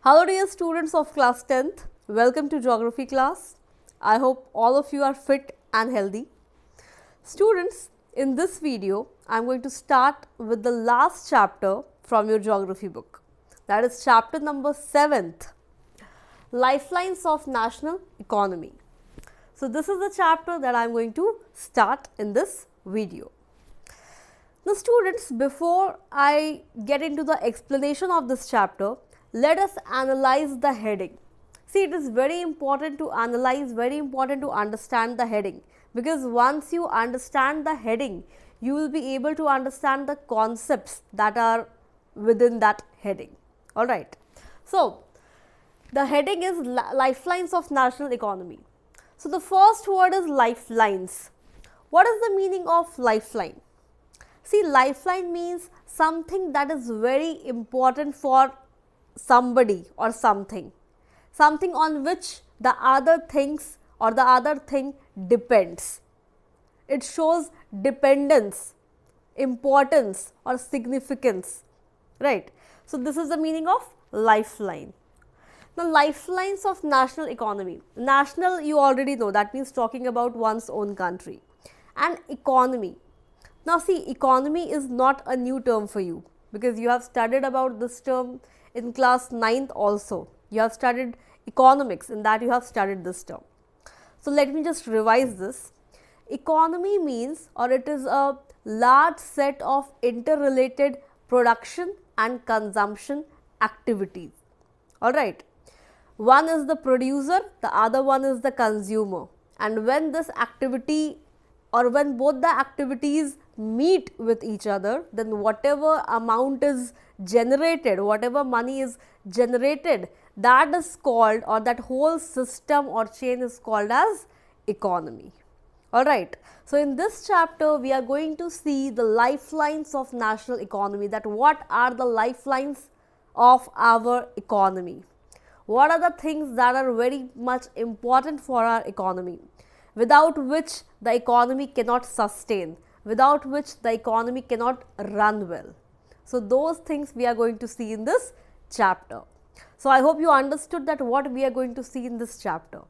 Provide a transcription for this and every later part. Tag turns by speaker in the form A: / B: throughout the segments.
A: Hello dear students of class 10th, welcome to geography class. I hope all of you are fit and healthy. Students, in this video, I am going to start with the last chapter from your geography book. That is chapter number 7th, Lifelines of National Economy. So, this is the chapter that I am going to start in this video. Now, students, before I get into the explanation of this chapter, let us analyze the heading. See, it is very important to analyze, very important to understand the heading, because once you understand the heading, you will be able to understand the concepts that are within that heading. Alright. So, the heading is Lifelines of National Economy. So, the first word is lifelines. What is the meaning of lifeline? See, lifeline means something that is very important for somebody or something on which the other things or the other thing depends. It shows dependence, importance or significance, right? So, this is the meaning of lifeline. Now, lifelines of national economy. National, you already know, that means talking about one's own country. And economy. Now, see, economy is not a new term for you, because you have studied about this term in class 9th also. You have studied economics, in that you have studied this term. So, let me just revise this. Economy means, or it is a large set of interrelated production and consumption activities. Alright. One is the producer, the other one is the consumer. And when this activity or when both the activities meet with each other, then whatever amount is generated, whatever money is generated, that is called, or that whole system or chain is called as economy. Alright. So, in this chapter, we are going to see the lifelines of national economy, that what are the lifelines of our economy. What are the things that are very much important for our economy, without which the economy cannot sustain, without which the economy cannot run well. So, those things we are going to see in this chapter. So, I hope you understood that what we are going to see in this chapter.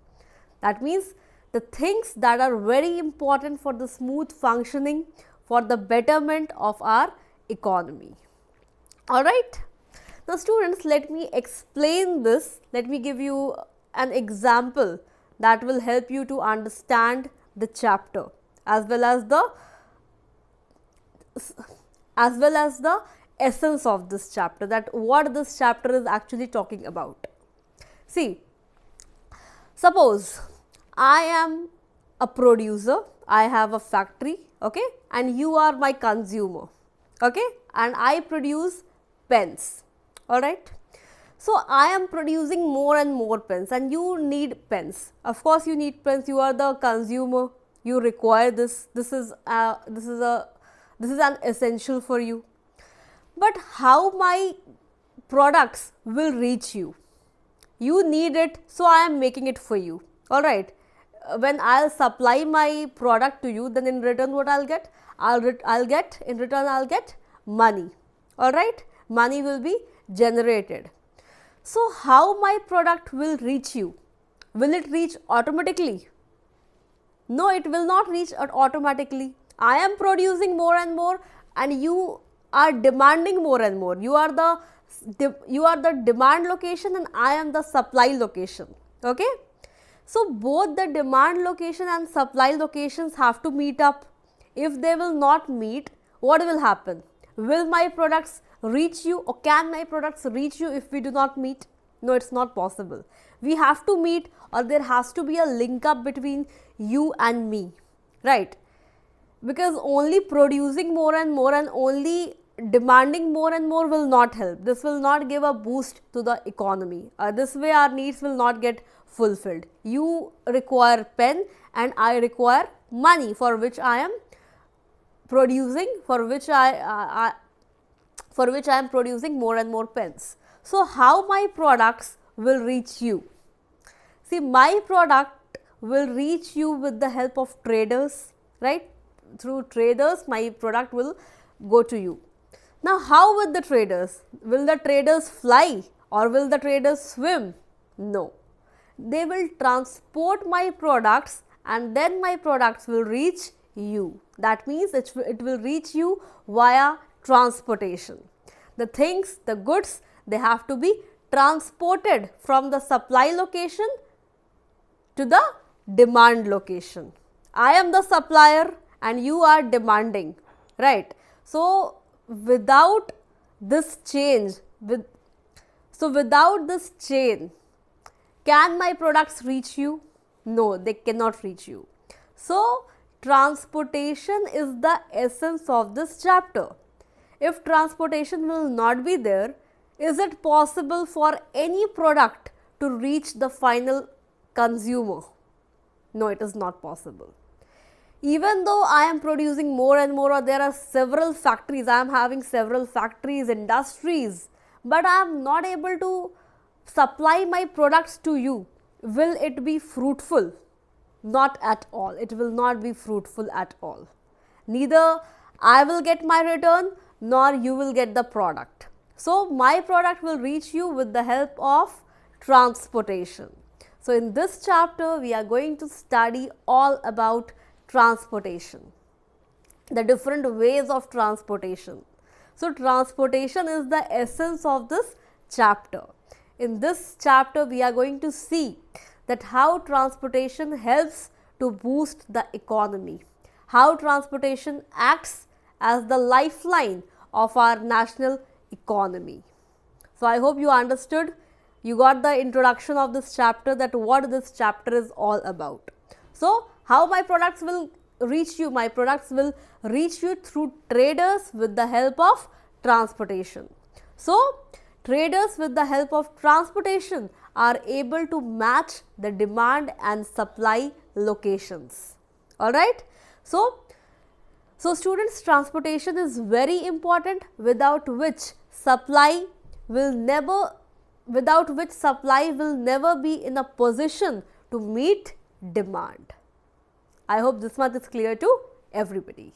A: That means the things that are very important for the smooth functioning, for the betterment of our economy. Alright. Now, students, let me explain this. Let me give you an example that will help you to understand the chapter as well as the essence of this chapter, that what this chapter is actually talking about. See, suppose I am a producer, I have a factory, okay, and you are my consumer, okay, and I produce pens, alright. So, I am producing more and more pens, and you need pens. Of course, you need pens. You are the consumer. You require this. This is an essential for you. But how my products will reach you? You need it, so I am making it for you. All right. When I'll supply my product to you, then in return, what I'll get? I'll get money. All right. Money will be generated. So, how my product will reach you? Will it reach automatically? No, it will not reach automatically. I am producing more and more, and you are demanding more and more. You are the demand location, and I am the supply location. Okay? So, both the demand location and supply locations have to meet up. If they will not meet, what will happen? Will my products reach you, or can my products reach you if we do not meet? No, it's not possible. We have to meet, or there has to be a link up between you and me, right? Because only producing more and more and only demanding more and more will not help. This will not give a boost to the economy. This way our needs will not get fulfilled. You require pen and I require money, for which I am producing, for which I am producing more and more pens. So, how my products will reach you? See, my product will reach you with the help of traders, right? Through traders, my product will go to you. Now, how with the traders? Will the traders fly, Or will the traders swim? No. They will transport my products and then my products will reach you. That means it will reach you via transportation. The things, the goods, they have to be transported from the supply location to the demand location. I am the supplier and you are demanding, right? So, without this change, without this chain, can my products reach you? No, they cannot reach you. So, transportation is the essence of this chapter. If transportation will not be there, is it possible for any product to reach the final consumer? No, it is not possible. Even though I am producing more and more, or there are several factories, I am having several factories, industries, but I am not able to supply my products to you, will it be fruitful? Not at all. It will not be fruitful at all. Neither I will get my return nor you will get the product. So, my product will reach you with the help of transportation. So, in this chapter we are going to study all about transportation, the different ways of transportation. So, transportation is the essence of this chapter. In this chapter we are going to see that how transportation helps to boost the economy, how transportation acts as the lifeline of our national economy. So, I hope you understood, you got the introduction of this chapter, that what this chapter is all about. So, how my products will reach you? My products will reach you through traders with the help of transportation. So, traders with the help of transportation are able to match the demand and supply locations. Alright. So, students, transportation is very important, without which supply will never be in a position to meet demand. I hope this much is clear to everybody.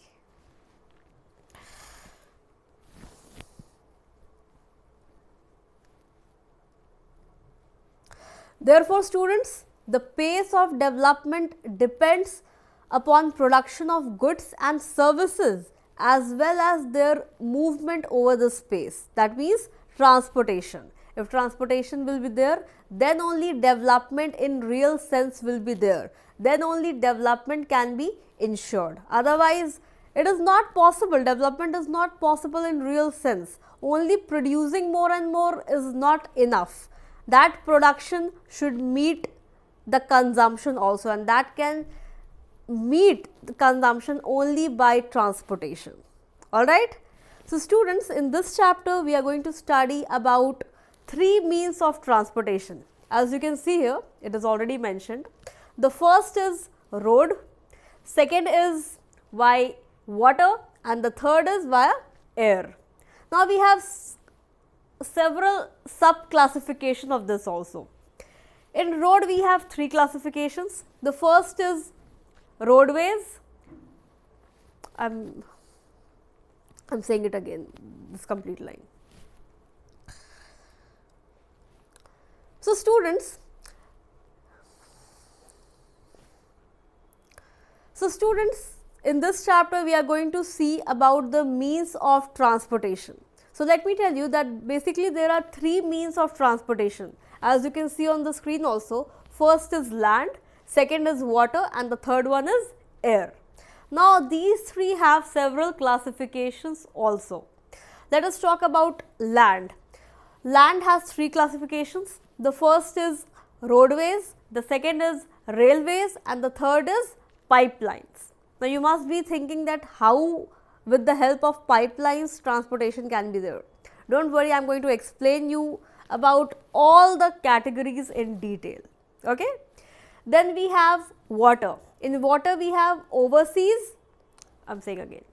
A: Therefore, students, the pace of development depends upon production of goods and services as well as their movement over the space. That means transportation. If transportation will be there, then only development in real sense will be there. Then only development can be ensured. Otherwise, it is not possible. Development is not possible in real sense. Only producing more and more is not enough. That production should meet the consumption also, and that can meet the consumption only by transportation. Alright. So, students, in this chapter we are going to study about 3 means of transportation. As you can see here, it is already mentioned. The first is road, second is by water, and the third is via air. Now, we have several sub classification of this also. In road we have 3 classifications. The first is roadways. I'm saying it again, this complete line. So, students, in this chapter we are going to see about the means of transportation. So, let me tell you that basically there are 3 means of transportation, as you can see on the screen also. First is land, second is water, and the third one is air. Now, these 3 have several classifications also. Let us talk about land. Land has 3 classifications. The first is roadways, the second is railways, and the third is pipelines. Now, you must be thinking that how with the help of pipelines transportation can be there. Don't worry, I am going to explain you about all the categories in detail. Okay? Then we have water. In water we have overseas, I am saying again.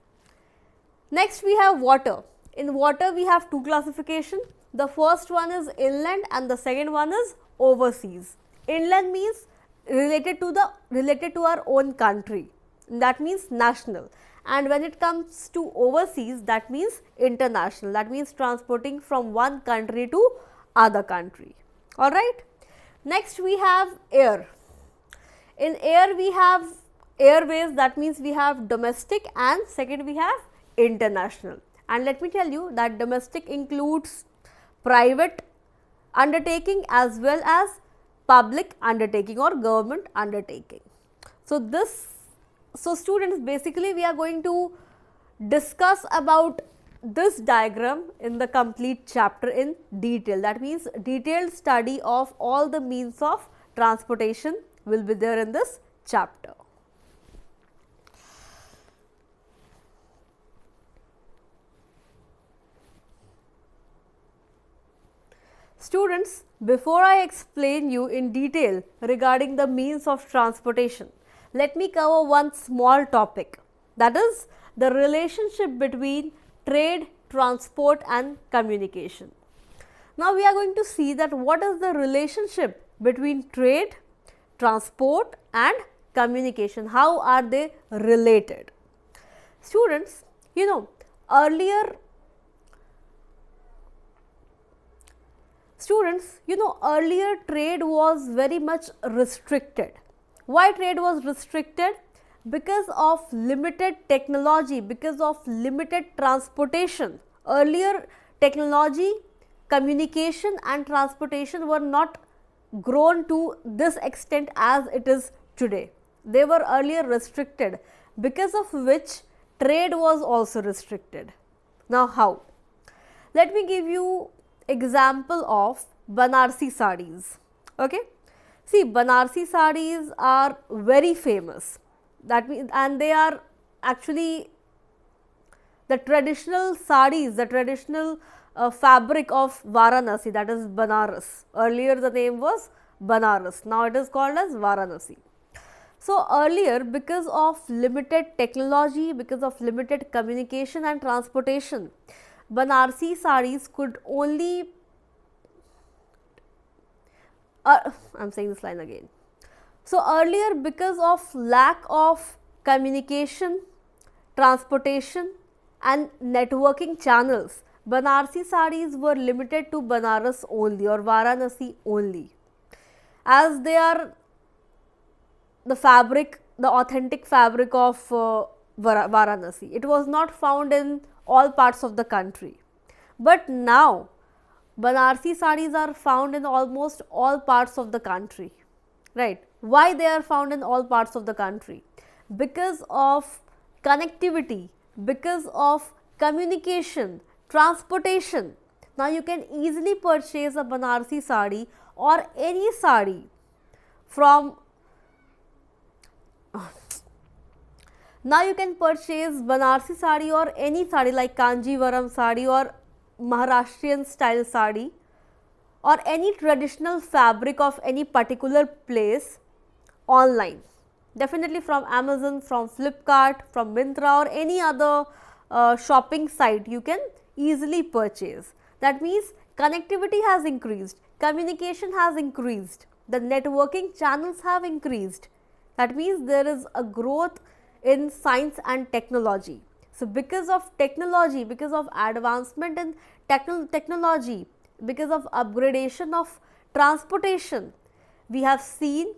A: Next we have water. In water we have 2 classification. The first one is inland and the second one is overseas. Inland means related to our own country, that means national. And when it comes to overseas, that means international, that means transporting from one country to other country. Alright. Next we have air. In air we have airways, that means we have domestic, and second we have international. And let me tell you that domestic includes private undertaking as well as public undertaking or government undertaking. So students, basically we are going to discuss about this diagram in the complete chapter in detail. That means detailed study of all the means of transportation will be there in this chapter. Students, before I explain you in detail regarding the means of transportation, let me cover one small topic, that is the relationship between trade, transport and communication. Now we are going to see that what is the relationship between trade, transport and communication, how are they related. Students, earlier trade was very much restricted. Why trade was restricted? Because of limited technology, because of limited transportation. Earlier technology, communication and transportation were not grown to this extent as it is today. They were earlier restricted, because of which trade was also restricted. Now how? Let me give you example of Banarsi sarees. Okay, see, Banarsi sarees are very famous. That means, and they are actually the traditional sarees, the traditional fabric of Varanasi, that is Banaras. Earlier the name was Banaras, now it is called as Varanasi. So earlier, because of limited technology, because of limited communication and transportation, Banarsi sarees could only I am saying this line again. So earlier, because of lack of communication, transportation and networking channels, Banarsi sarees were limited to Banaras only or Varanasi only, as they are the fabric, the authentic fabric of Varanasi. It was not found in all parts of the country, but now Banarsi sarees are found in almost all parts of the country, right? Why they are found in all parts of the country? Because of connectivity, because of communication, transportation. Now you can easily purchase a Banarsi saree or any saree from now you can purchase Banarsi saree or any saree like Kanjivaram saree or Maharashtrian style saree or any traditional fabric of any particular place online, definitely from Amazon, from Flipkart, from Myntra or any other shopping site you can easily purchase. That means connectivity has increased, communication has increased, the networking channels have increased. That means there is a growth in science and technology. So because of technology, because of advancement in technology, because of upgradation of transportation, we have seen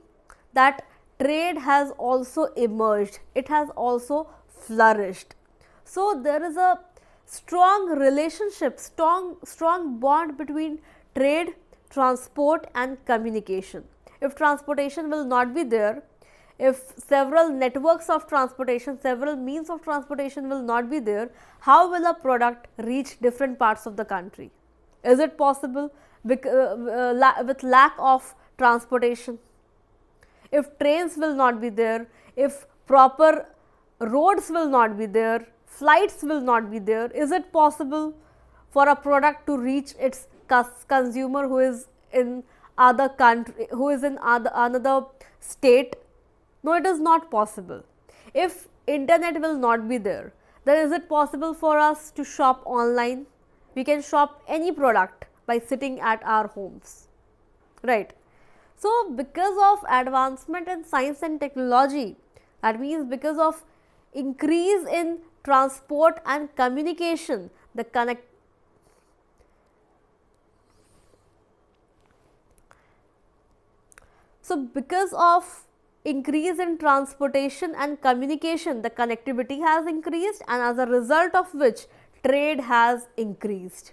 A: that trade has also emerged, it has also flourished. So there is a strong relationship, strong bond between trade, transport and communication. If transportation will not be there, if several networks of transportation, several means of transportation will not be there, how will a product reach different parts of the country? Is it possible with lack of transportation? If trains will not be there, if proper roads will not be there, flights will not be there, is it possible for a product to reach its consumer who is in other country, who is in another state? No, it is not possible. If internet will not be there, then is it possible for us to shop online? We can shop any product by sitting at our homes, right? So because of advancement in science and technology, that means because of increase in transport and communication, the So, because of increase in transportation and communication, the connectivity has increased, and as a result of which trade has increased.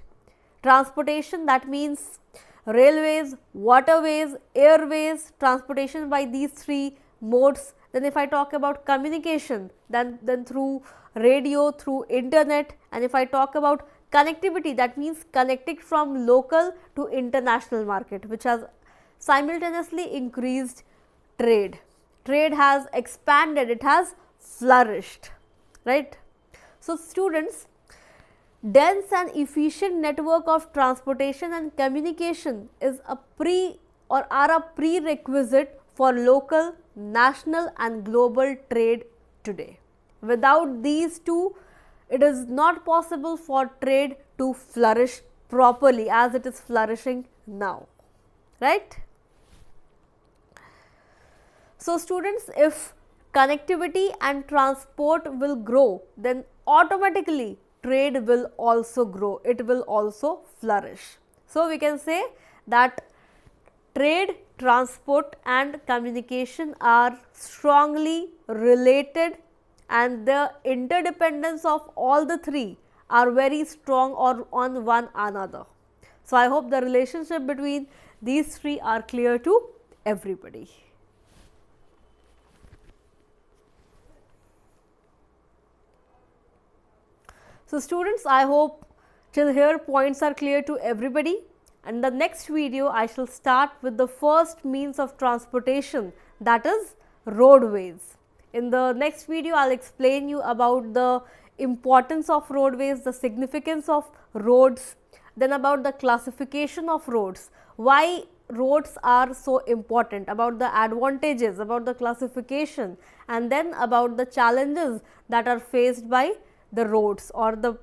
A: Transportation, that means railways, waterways, airways, transportation by these three modes. Then if I talk about communication, then through radio, through internet, and if I talk about connectivity, that means connecting from local to international market, which has simultaneously increased trade. Trade has expanded, it has flourished, right. So, students, dense and efficient network of transportation and communication is a prerequisite for local, national and global trade today. Without these two, it is not possible for trade to flourish properly as it is flourishing now, right. So, students, if connectivity and transport will grow, then automatically trade will also grow, it will also flourish. So, we can say that trade, transport and communication are strongly related, and the interdependence of all the three are very strong or on one another. So, I hope the relationship between these three are clear to everybody. So, students, I hope till here points are clear to everybody, and the next video I shall start with the first means of transportation, that is roadways. In the next video I will explain you about the importance of roadways, the significance of roads, then about the classification of roads, why roads are so important, about the advantages, about the classification, and then about the challenges that are faced by the roads or the,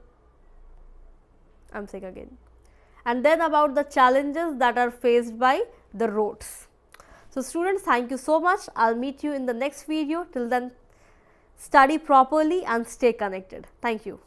A: I am saying again, and then about the challenges that are faced by the roads. So, students, thank you so much. I will meet you in the next video. Till then, study properly and stay connected. Thank you.